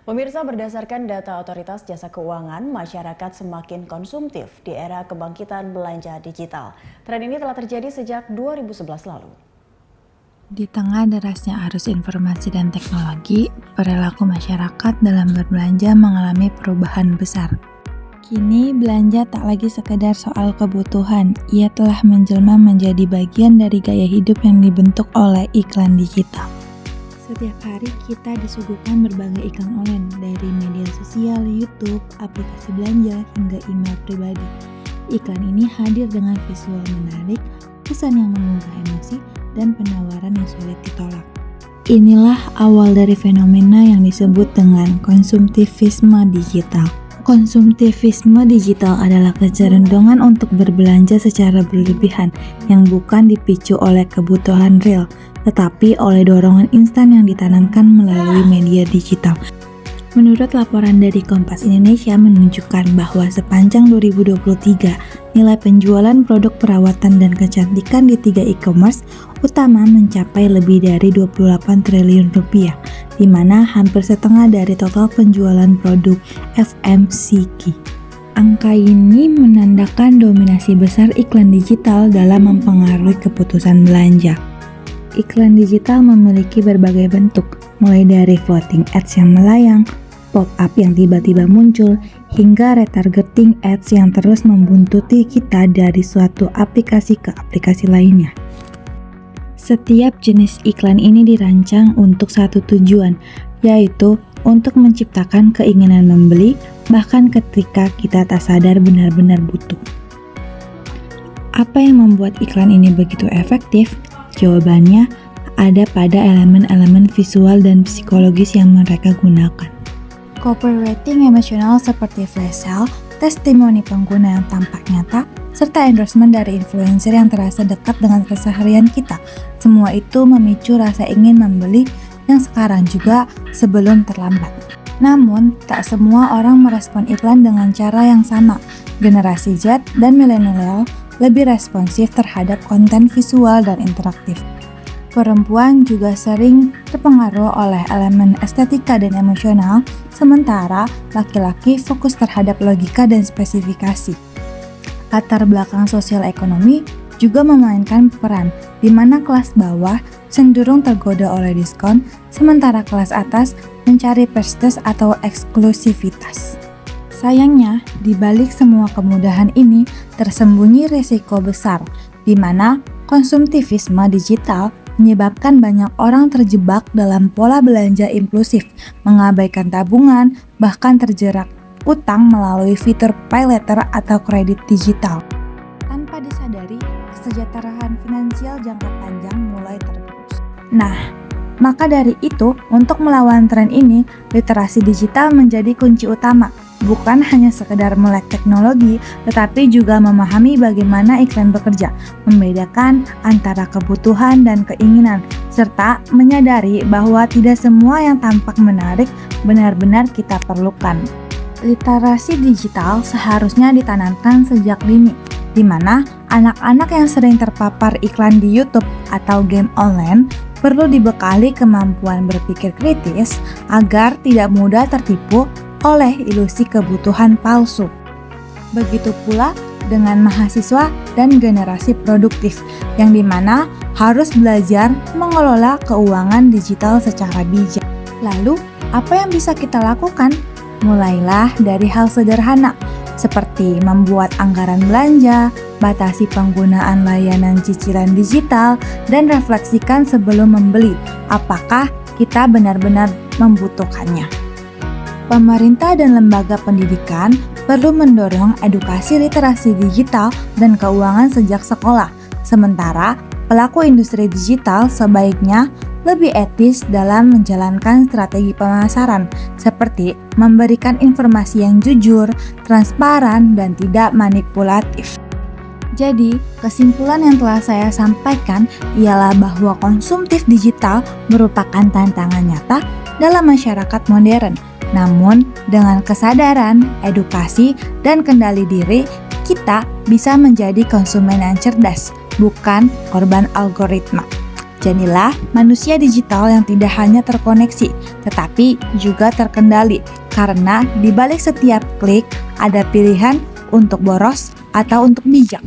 Pemirsa, berdasarkan data Otoritas Jasa Keuangan, masyarakat semakin konsumtif di era kebangkitan belanja digital. Tren ini telah terjadi sejak 2011 lalu. Di tengah derasnya arus informasi dan teknologi, perilaku masyarakat dalam berbelanja mengalami perubahan besar. Kini, belanja tak lagi sekedar soal kebutuhan, ia telah menjelma menjadi bagian dari gaya hidup yang dibentuk oleh iklan digital. Setiap hari kita disuguhkan berbagai iklan online, dari media sosial, YouTube, aplikasi belanja, hingga email pribadi. Iklan ini hadir dengan visual menarik, pesan yang menggugah emosi, dan penawaran yang sulit ditolak. Inilah awal dari fenomena yang disebut dengan konsumtivisme digital. Konsumtivisme digital adalah kecenderungan untuk berbelanja secara berlebihan yang bukan dipicu oleh kebutuhan real, tetapi oleh dorongan instan yang ditanamkan melalui media digital. Menurut laporan dari Kompas Indonesia menunjukkan bahwa sepanjang 2023, nilai penjualan produk perawatan dan kecantikan di 3 e-commerce utama mencapai lebih dari 28 triliun rupiah, di mana hampir setengah dari total penjualan produk FMCG. Angka ini menandakan dominasi besar iklan digital dalam mempengaruhi keputusan belanja. Iklan digital memiliki berbagai bentuk, mulai dari floating ads yang melayang, pop-up yang tiba-tiba muncul, hingga retargeting ads yang terus membuntuti kita dari suatu aplikasi ke aplikasi lainnya. Setiap jenis iklan ini dirancang untuk satu tujuan, yaitu untuk menciptakan keinginan membeli, bahkan ketika kita tak sadar benar-benar butuh. Apa yang membuat iklan ini begitu efektif? Jawabannya ada pada elemen-elemen visual dan psikologis yang mereka gunakan. Copywriting emosional seperti flash sale, testimoni pengguna yang tampak nyata, serta endorsement dari influencer yang terasa dekat dengan keseharian kita. Semua itu memicu rasa ingin membeli yang sekarang juga sebelum terlambat. Namun, tak semua orang merespon iklan dengan cara yang sama. Generasi Z dan milenial lebih responsif terhadap konten visual dan interaktif. Perempuan juga sering terpengaruh oleh elemen estetika dan emosional, sementara laki-laki fokus terhadap logika dan spesifikasi. Latar belakang sosial ekonomi juga memainkan peran, di mana kelas bawah cenderung tergoda oleh diskon, sementara kelas atas mencari prestis atau eksklusivitas. Sayangnya, di balik semua kemudahan ini tersembunyi risiko besar, di mana konsumtivisme digital menyebabkan banyak orang terjebak dalam pola belanja impulsif, mengabaikan tabungan, bahkan terjerat utang melalui fitur pay later atau kredit digital. Tanpa disadari, kesejahteraan finansial jangka panjang mulai tergerus. Nah, maka dari itu, untuk melawan tren ini, literasi digital menjadi kunci utama. Bukan hanya sekedar melek teknologi, tetapi juga memahami bagaimana iklan bekerja, membedakan antara kebutuhan dan keinginan, serta menyadari bahwa tidak semua yang tampak menarik benar-benar kita perlukan. Literasi digital seharusnya ditanamkan sejak dini, di mana anak-anak yang sering terpapar iklan di YouTube atau game online perlu dibekali kemampuan berpikir kritis agar tidak mudah tertipu oleh ilusi kebutuhan palsu. Begitu pula dengan mahasiswa dan generasi produktif, yang dimana harus belajar mengelola keuangan digital secara bijak. Lalu, apa yang bisa kita lakukan? Mulailah dari hal sederhana, seperti membuat anggaran belanja, batasi penggunaan layanan cicilan digital, dan refleksikan sebelum membeli, apakah kita benar-benar membutuhkannya. Pemerintah dan lembaga pendidikan perlu mendorong edukasi literasi digital dan keuangan sejak sekolah. Sementara, pelaku industri digital sebaiknya lebih etis dalam menjalankan strategi pemasaran, seperti memberikan informasi yang jujur, transparan, dan tidak manipulatif. Jadi, kesimpulan yang telah saya sampaikan ialah bahwa konsumtif digital merupakan tantangan nyata dalam masyarakat modern. Namun, dengan kesadaran, edukasi, dan kendali diri, kita bisa menjadi konsumen yang cerdas, bukan korban algoritma. Jadilah manusia digital yang tidak hanya terkoneksi, tetapi juga terkendali karena di balik setiap klik ada pilihan untuk boros atau untuk bijak.